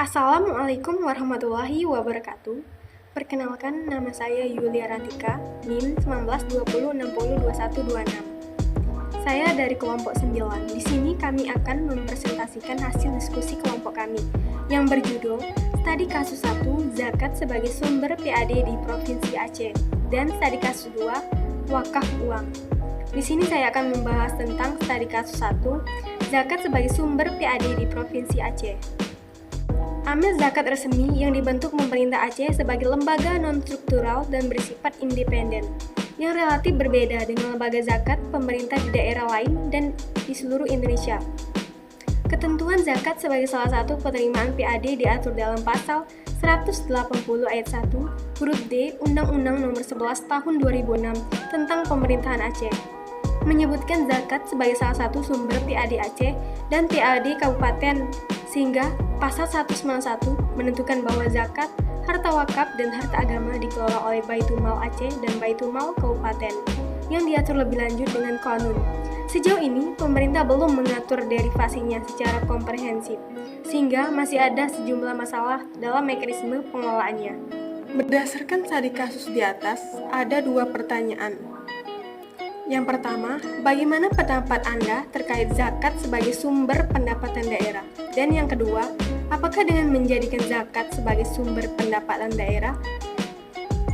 Assalamualaikum warahmatullahi wabarakatuh. Perkenalkan, nama saya Yulia Rantika, NIM 1920602126. Saya dari kelompok 9. Di sini kami akan mempresentasikan hasil diskusi kelompok kami yang berjudul Studi Kasus 1, Zakat sebagai sumber PAD di Provinsi Aceh, dan Studi Kasus 2, Wakaf Uang. Di sini saya akan membahas tentang Studi Kasus 1, Zakat sebagai sumber PAD di Provinsi Aceh. Amil zakat resmi yang dibentuk pemerintah Aceh sebagai lembaga non-struktural dan bersifat independen, yang relatif berbeda dengan lembaga zakat pemerintah di daerah lain dan di seluruh Indonesia. Ketentuan zakat sebagai salah satu penerimaan PAD diatur dalam pasal 180 ayat 1 huruf D Undang-Undang Nomor 11 Tahun 2006 tentang Pemerintahan Aceh, menyebutkan zakat sebagai salah satu sumber PAD Aceh dan PAD Kabupaten, sehingga pasal 191 menentukan bahwa zakat, harta wakaf, dan harta agama dikelola oleh Baitul Mal Aceh dan Baitul Mal Kabupaten yang diatur lebih lanjut dengan Qanun. Sejauh ini, pemerintah belum mengatur derivasinya secara komprehensif, sehingga masih ada sejumlah masalah dalam mekanisme pengelolaannya. Berdasarkan studi kasus di atas, ada dua pertanyaan. Yang pertama, bagaimana pendapat Anda terkait zakat sebagai sumber pendapatan daerah? Dan yang kedua, apakah dengan menjadikan zakat sebagai sumber pendapatan daerah,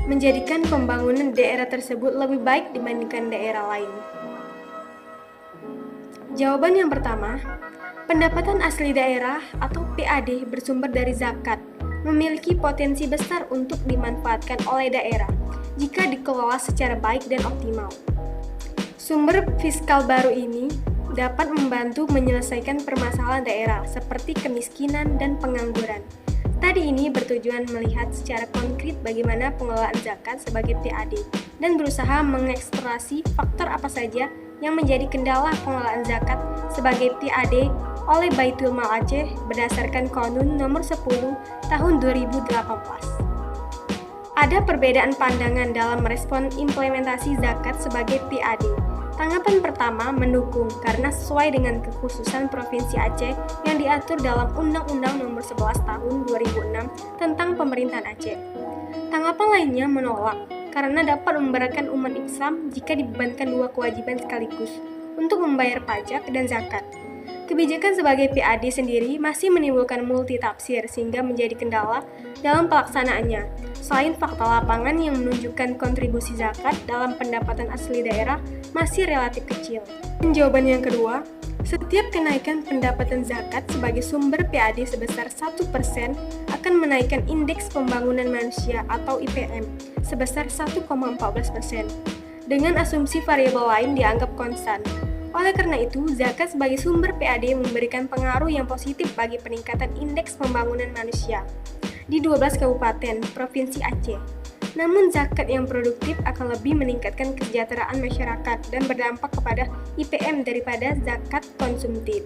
menjadikan pembangunan daerah tersebut lebih baik dibandingkan daerah lain? Jawaban yang pertama, pendapatan asli daerah atau PAD bersumber dari zakat memiliki potensi besar untuk dimanfaatkan oleh daerah jika dikelola secara baik dan optimal. Sumber fiskal baru ini dapat membantu menyelesaikan permasalahan daerah seperti kemiskinan dan pengangguran. Studi ini bertujuan melihat secara konkret bagaimana pengelolaan zakat sebagai PAD dan berusaha mengeksplorasi faktor apa saja yang menjadi kendala pengelolaan zakat sebagai PAD oleh Baitul Mal Aceh berdasarkan Qanun Nomor 10 Tahun 2018. Ada perbedaan pandangan dalam merespon implementasi zakat sebagai PAD. Tanggapan pertama mendukung karena sesuai dengan kekhususan Provinsi Aceh yang diatur dalam Undang-Undang Nomor 11 Tahun 2006 tentang Pemerintahan Aceh. Tanggapan lainnya menolak karena dapat memberatkan umat Islam jika dibebankan dua kewajiban sekaligus untuk membayar pajak dan zakat. Kebijakan sebagai PAD sendiri masih menimbulkan multitafsir sehingga menjadi kendala dalam pelaksanaannya. Selain fakta lapangan yang menunjukkan kontribusi zakat dalam pendapatan asli daerah masih relatif kecil. Jawaban yang kedua, setiap kenaikan pendapatan zakat sebagai sumber PAD sebesar 1% akan menaikkan indeks pembangunan manusia atau IPM sebesar 1,14%, dengan asumsi variabel lain dianggap konstan. Oleh karena itu, zakat sebagai sumber PAD memberikan pengaruh yang positif bagi peningkatan indeks pembangunan manusia di 12 kabupaten Provinsi Aceh. Namun zakat yang produktif akan lebih meningkatkan kesejahteraan masyarakat dan berdampak kepada IPM daripada zakat konsumtif.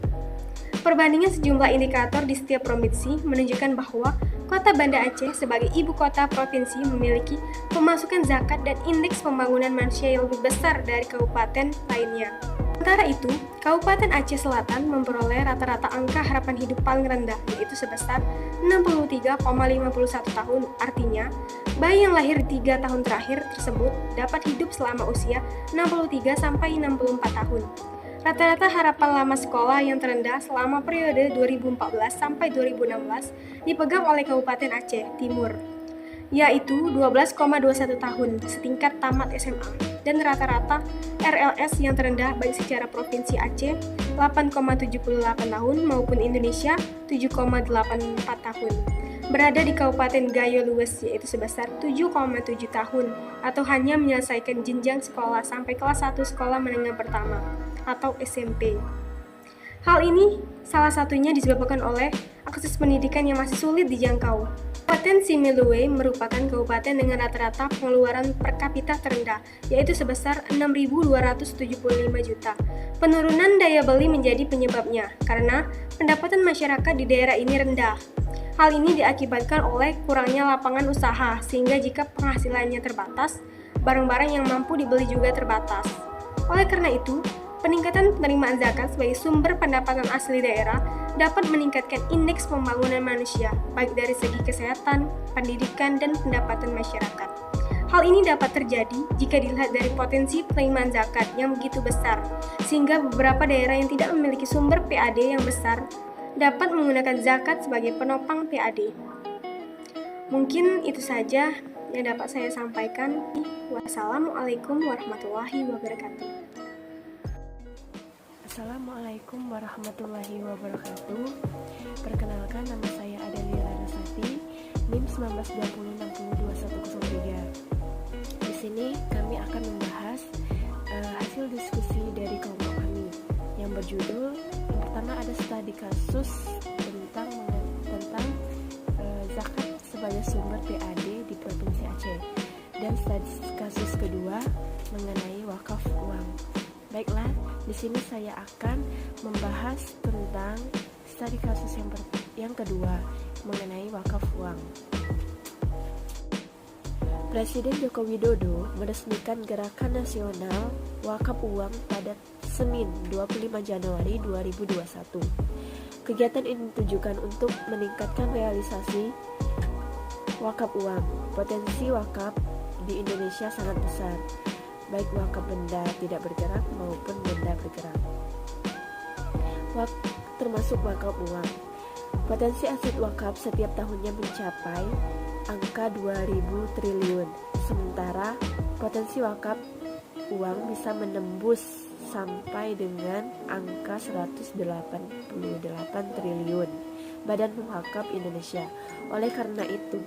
Perbandingan sejumlah indikator di setiap provinsi menunjukkan bahwa Kota Banda Aceh sebagai ibu kota provinsi memiliki pemasukan zakat dan indeks pembangunan manusia yang lebih besar dari kabupaten lainnya. Sementara itu, Kabupaten Aceh Selatan memperoleh rata-rata angka harapan hidup paling rendah, yaitu sebesar 63,51 tahun. Artinya, bayi yang lahir 3 tahun terakhir tersebut dapat hidup selama usia 63-64 tahun. Rata-rata harapan lama sekolah yang terendah selama periode 2014-2016 dipegang oleh Kabupaten Aceh Timur, yaitu 12,21 tahun setingkat tamat SMA, dan rata-rata RLS yang terendah baik secara Provinsi Aceh 8,78 tahun maupun Indonesia 7,84 tahun. Berada di Kabupaten Gayo Lues yaitu sebesar 7,7 tahun atau hanya menyelesaikan jenjang sekolah sampai kelas 1 sekolah menengah pertama atau SMP. Hal ini salah satunya disebabkan oleh akses pendidikan yang masih sulit dijangkau. Kabupaten Similue merupakan kabupaten dengan rata-rata pengeluaran per kapita terendah, yaitu sebesar 6.275 juta. Penurunan daya beli menjadi penyebabnya, karena pendapatan masyarakat di daerah ini rendah. Hal ini diakibatkan oleh kurangnya lapangan usaha, sehingga jika penghasilannya terbatas, barang-barang yang mampu dibeli juga terbatas. Oleh karena itu, Peningkatan penerimaan zakat sebagai sumber pendapatan asli daerah dapat meningkatkan indeks pembangunan manusia, baik dari segi kesehatan, pendidikan, dan pendapatan masyarakat. Hal ini dapat terjadi jika dilihat dari potensi penerimaan zakat yang begitu besar, sehingga beberapa daerah yang tidak memiliki sumber PAD yang besar dapat menggunakan zakat sebagai penopang PAD. Mungkin itu saja yang dapat saya sampaikan. Wassalamualaikum warahmatullahi wabarakatuh. Assalamualaikum warahmatullahi wabarakatuh. Perkenalkan, nama saya Adelia Larasati, NIM 1920602103. Di sini kami akan membahas hasil diskusi dari kelompok kami yang berjudul, yang pertama ada studi kasus tentang zakat sebagai sumber PAD di Provinsi Aceh, dan studi kasus kedua mengenai wakaf uang. Baiklah, di sini saya akan membahas tentang studi kasus yang kedua mengenai wakaf uang. Presiden Joko Widodo meresmikan Gerakan Nasional Wakaf Uang pada Senin 25 Januari 2021. Kegiatan ini ditujukan untuk meningkatkan realisasi wakaf uang. Potensi wakaf di Indonesia sangat besar, baik wakaf benda tidak bergerak maupun benda bergerak, termasuk wakaf uang. Potensi aset wakaf setiap tahunnya mencapai angka 2000 triliun, sementara potensi wakaf uang bisa menembus sampai dengan angka 188 triliun Badan Wakaf Indonesia. Oleh karena itu,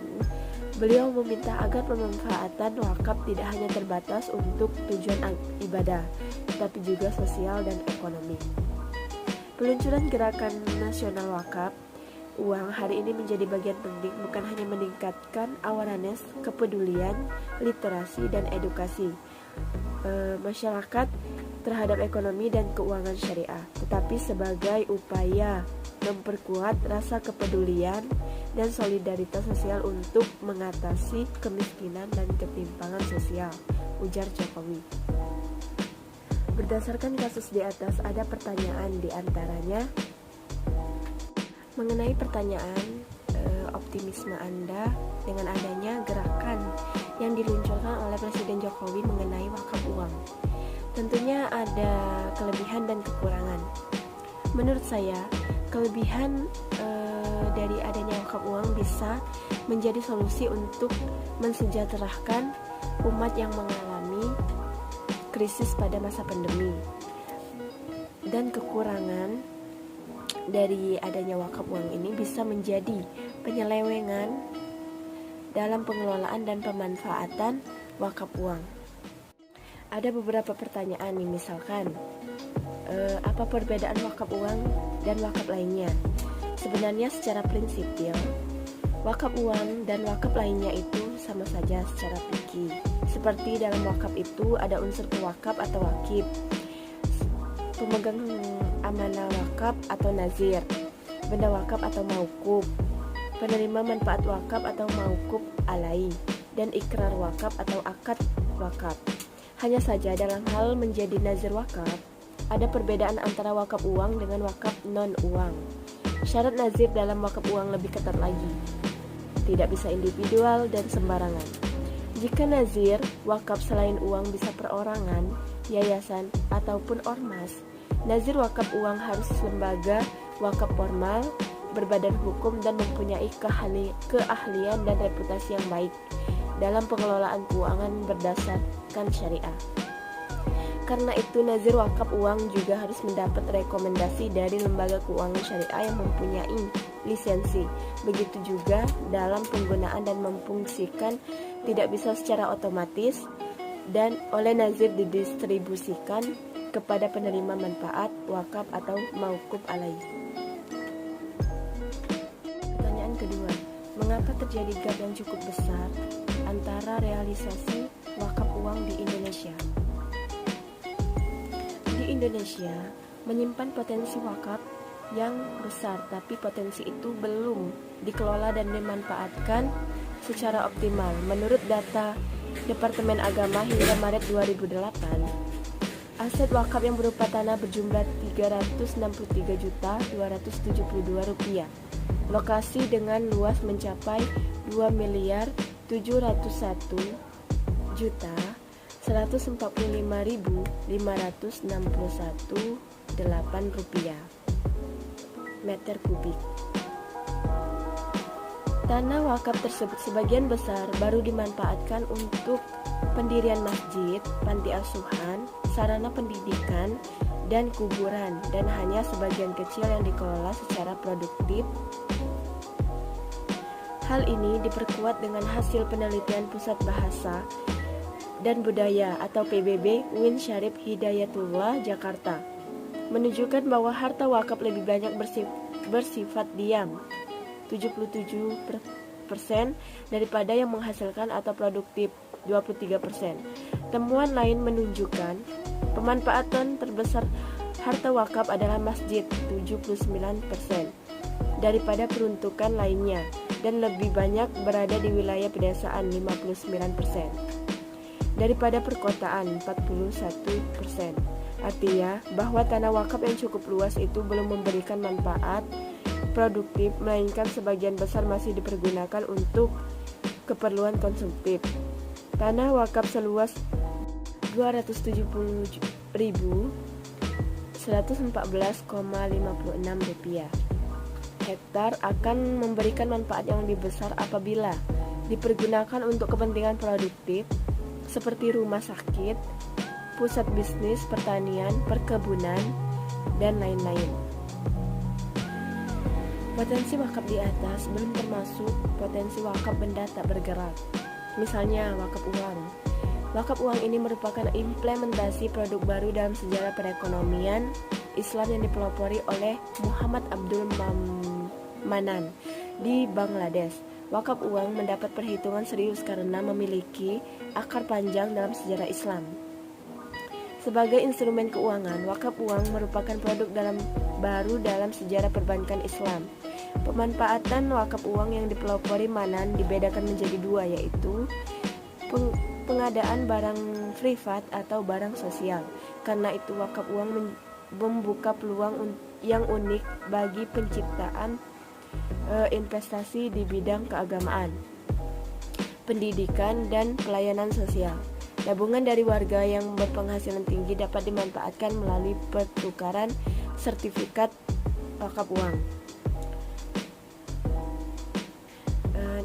beliau meminta agar pemanfaatan wakaf tidak hanya terbatas untuk tujuan ibadah, tetapi juga sosial dan ekonomi. Peluncuran Gerakan Nasional Wakaf Uang hari ini menjadi bagian penting, bukan hanya meningkatkan awareness, kepedulian, literasi, dan edukasi masyarakat terhadap ekonomi dan keuangan syariah, tetapi sebagai upaya memperkuat rasa kepedulian dan solidaritas sosial untuk mengatasi kemiskinan dan ketimpangan sosial, ujar Jokowi. Berdasarkan kasus di atas, ada pertanyaan di antaranya mengenai pertanyaan optimisme Anda dengan adanya gerakan yang diluncurkan oleh Presiden Jokowi mengenai wakaf uang. Tentunya ada kelebihan dan kekurangan. Menurut saya, kelebihan dari adanya wakaf uang bisa menjadi solusi untuk mensejahterakan umat yang mengalami krisis pada masa pandemi. Dan kekurangan dari adanya wakaf uang ini bisa menjadi penyelewengan dalam pengelolaan dan pemanfaatan wakaf uang. Ada beberapa pertanyaan nih, misalkan apa perbedaan wakaf uang dan wakaf lainnya? Sebenarnya secara prinsipil, wakaf uang dan wakaf lainnya itu sama saja secara fikih. Seperti dalam wakaf itu ada unsur pewakaf atau wakif, pemegang amanah wakaf atau nazir, benda wakaf atau mauquf, penerima manfaat wakaf atau mauquf alai, dan ikrar wakaf atau akad wakaf. Hanya saja dalam hal menjadi nazir wakaf, ada perbedaan antara wakaf uang dengan wakaf non-uang. Syarat nazir dalam wakaf uang lebih ketat lagi, tidak bisa individual dan sembarangan. Jika nazir wakaf selain uang bisa perorangan, yayasan, ataupun ormas, nazir wakaf uang harus lembaga wakaf formal, berbadan hukum, dan mempunyai keahlian dan reputasi yang baik dalam pengelolaan keuangan berdasarkan syariah. Karena itu, nazir wakaf uang juga harus mendapat rekomendasi dari lembaga keuangan syariah yang mempunyai lisensi. Begitu juga dalam penggunaan dan memfungsikan, tidak bisa secara otomatis dan oleh nazir didistribusikan kepada penerima manfaat wakaf atau mauquf alaih. Pertanyaan kedua, mengapa terjadi gap yang cukup besar antara realisasi wakaf uang di Indonesia? Di Indonesia menyimpan potensi wakaf yang besar, tapi potensi itu belum dikelola dan dimanfaatkan secara optimal. Menurut data Departemen Agama hingga Maret 2008, Aset wakaf yang berupa tanah berjumlah Rp363.272. Lokasi dengan luas mencapai Rp2.745.561.8 meter kubik. Tanah wakaf tersebut sebagian besar baru dimanfaatkan untuk pendirian masjid, panti asuhan, sarana pendidikan, dan kuburan, dan hanya sebagian kecil yang dikelola secara produktif. Hal ini diperkuat dengan hasil penelitian Pusat Bahasa dan Budaya atau PBB UIN Syarif Hidayatullah Jakarta, menunjukkan bahwa harta wakaf lebih banyak bersifat diam 77% daripada yang menghasilkan atau produktif 23%. Temuan lain menunjukkan pemanfaatan terbesar harta wakaf adalah masjid 79% daripada peruntukan lainnya, dan lebih banyak berada di wilayah pedesaan 59% daripada perkotaan 41%. Artinya bahwa tanah wakaf yang cukup luas itu belum memberikan manfaat produktif, melainkan sebagian besar masih dipergunakan untuk keperluan konsumtif. Tanah wakaf seluas Rp270.114,56 hektar akan memberikan manfaat yang lebih besar apabila dipergunakan untuk kepentingan produktif seperti rumah sakit, pusat bisnis, pertanian, perkebunan, dan lain-lain. Potensi wakaf di atas belum termasuk potensi wakaf benda tak bergerak. Misalnya wakaf uang. Wakaf uang ini merupakan implementasi produk baru dalam sejarah perekonomian Islam yang dipelopori oleh Muhammad Abdul Manan di Bangladesh. Wakaf uang mendapat perhitungan serius karena memiliki akar panjang dalam sejarah Islam. Sebagai instrumen keuangan, wakaf uang merupakan produk baru dalam sejarah perbankan Islam. Pemanfaatan wakaf uang yang dipelopori Manan dibedakan menjadi dua, yaitu pengadaan barang privat atau barang sosial. Karena itu wakaf uang membuka peluang yang unik bagi penciptaan investasi di bidang keagamaan, pendidikan, dan pelayanan sosial. Tabungan dari warga yang berpenghasilan tinggi dapat dimanfaatkan melalui pertukaran sertifikat wakaf uang.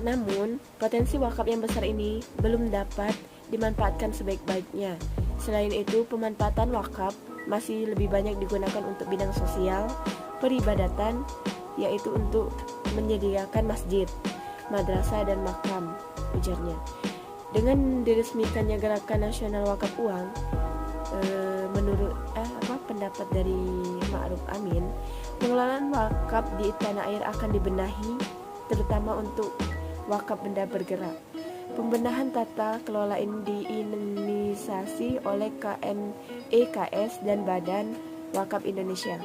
Namun, potensi wakaf yang besar ini belum dapat dimanfaatkan sebaik-baiknya. Selain itu, pemanfaatan wakaf masih lebih banyak digunakan untuk bidang sosial, peribadatan, yaitu untuk menyediakan masjid, madrasah, dan makam, ujarnya. Dengan diresmikannya Gerakan Nasional Wakaf Uang, menurut pendapat dari Ma'ruf Amin, pengelolaan wakaf di tanah air akan dibenahi, terutama untuk wakaf benda bergerak. Pembenahan tata kelola ini diinisiasi oleh KNEKS dan Badan Wakaf Indonesia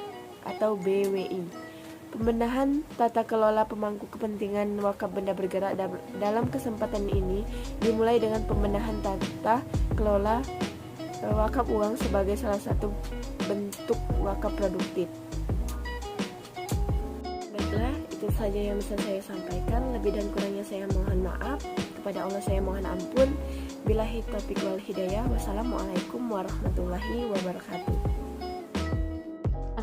atau BWI. Pembenahan tata kelola pemangku kepentingan wakaf benda bergerak dalam kesempatan ini dimulai dengan pembenahan tata kelola wakaf uang sebagai salah satu bentuk wakaf produktif. Baiklah, itu saja yang bisa saya sampaikan. Lebih dan kurangnya saya mohon maaf. Kepada Allah saya mohon ampun. Billahi taufiq wal hidayah. Wassalamualaikum warahmatullahi wabarakatuh.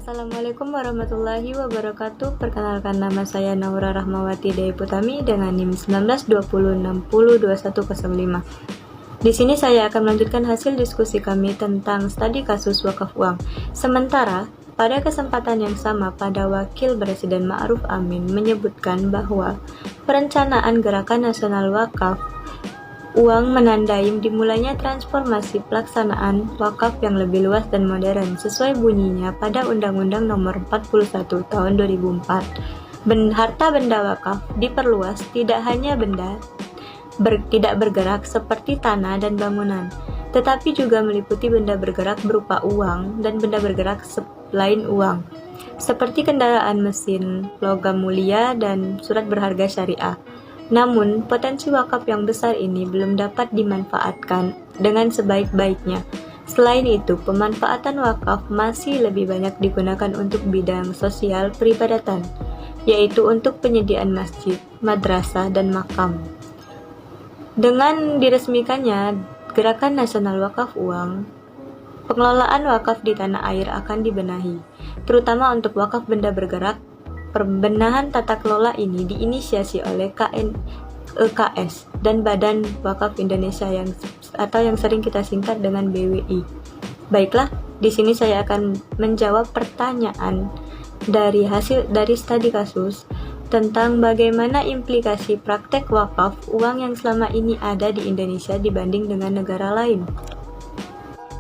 Assalamualaikum warahmatullahi wabarakatuh. Perkenalkan, nama saya Naura Rahmawati Dayaputami dengan NIM 1920602105. Di sini saya akan melanjutkan hasil diskusi kami tentang studi kasus wakaf uang. Sementara pada kesempatan yang sama, pada Wakil Presiden Ma'ruf Amin menyebutkan bahwa perencanaan Gerakan Nasional Wakaf Uang menandai dimulainya transformasi pelaksanaan wakaf yang lebih luas dan modern sesuai bunyinya pada Undang-Undang Nomor 41 Tahun 2004. Harta benda wakaf diperluas tidak hanya benda tidak bergerak seperti tanah dan bangunan, tetapi juga meliputi benda bergerak berupa uang dan benda bergerak selain uang, seperti kendaraan mesin, logam mulia, dan surat berharga syariah. Namun, potensi wakaf yang besar ini belum dapat dimanfaatkan dengan sebaik-baiknya, Selain itu, pemanfaatan wakaf masih lebih banyak digunakan untuk bidang sosial peribadatan, yaitu untuk penyediaan masjid, madrasah, dan makam. Dengan diresmikannya Gerakan Nasional Wakaf Uang, pengelolaan wakaf di tanah air akan dibenahi, terutama untuk wakaf benda bergerak. Pembenahan tata kelola ini diinisiasi oleh KNEKS dan Badan Wakaf Indonesia yang sering kita singkat dengan BWI. Baiklah, di sini saya akan menjawab pertanyaan dari studi kasus tentang bagaimana implikasi praktek wakaf uang yang selama ini ada di Indonesia dibanding dengan negara lain.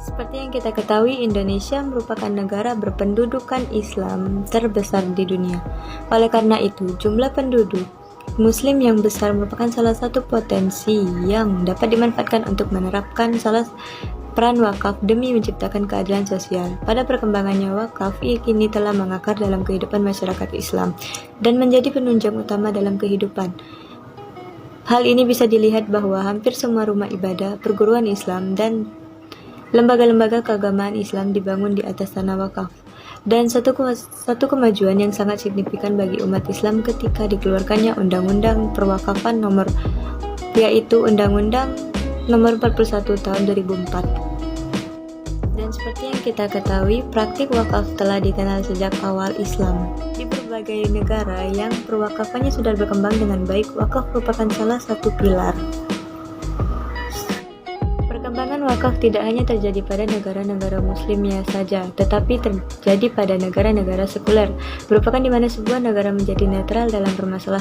Seperti yang kita ketahui, Indonesia merupakan negara berpendudukan Islam terbesar di dunia. Oleh karena itu, jumlah penduduk Muslim yang besar merupakan salah satu potensi yang dapat dimanfaatkan untuk menerapkan peran wakaf demi menciptakan keadilan sosial. Pada perkembangannya, wakaf kini telah mengakar dalam kehidupan masyarakat Islam dan menjadi penunjang utama dalam kehidupan. Hal ini bisa dilihat bahwa hampir semua rumah ibadah, perguruan Islam, dan lembaga-lembaga keagamaan Islam dibangun di atas tanah wakaf. Dan satu kemajuan yang sangat signifikan bagi umat Islam ketika dikeluarkannya Undang-Undang Perwakafan yaitu Undang-Undang Nomor 41 Tahun 2004. Dan seperti yang kita ketahui, praktik wakaf telah dikenal sejak awal Islam. Di berbagai negara yang perwakafannya sudah berkembang dengan baik, wakaf merupakan salah satu pilar. Perkembangan wakaf tidak hanya terjadi pada negara-negara muslimnya saja, tetapi terjadi pada negara-negara sekuler, merupakan di mana sebuah negara menjadi netral dalam permasalahan